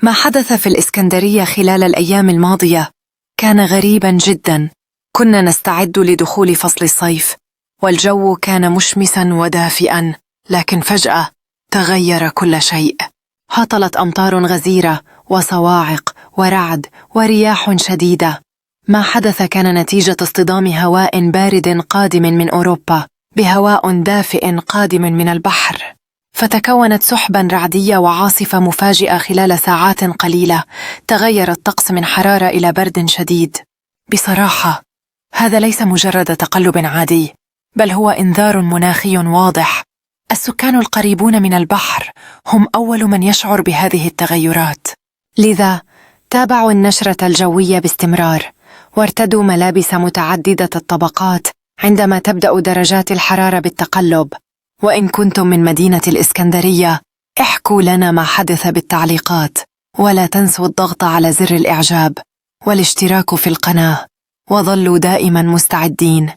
ما حدث في الإسكندرية خلال الأيام الماضية كان غريباً جداً. كنا نستعد لدخول فصل الصيف، والجو كان مشمساً ودافئاً، لكن فجأة تغير كل شيء. هطلت أمطار غزيرة وصواعق ورعد ورياح شديدة. ما حدث كان نتيجة اصطدام هواء بارد قادم من أوروبا بهواء دافئ قادم من البحر، فتكونت سحباً رعدية وعاصفة مفاجئة. خلال ساعات قليلة تغير الطقس من حرارة إلى برد شديد. بصراحة هذا ليس مجرد تقلب عادي، بل هو إنذار مناخي واضح. السكان القريبون من البحر هم أول من يشعر بهذه التغيرات، لذا تابعوا النشرة الجوية باستمرار، وارتدوا ملابس متعددة الطبقات عندما تبدأ درجات الحرارة بالتقلب. وإن كنتم من مدينة الإسكندرية، احكوا لنا ما حدث بالتعليقات، ولا تنسوا الضغط على زر الإعجاب والاشتراك في القناة، وظلوا دائما مستعدين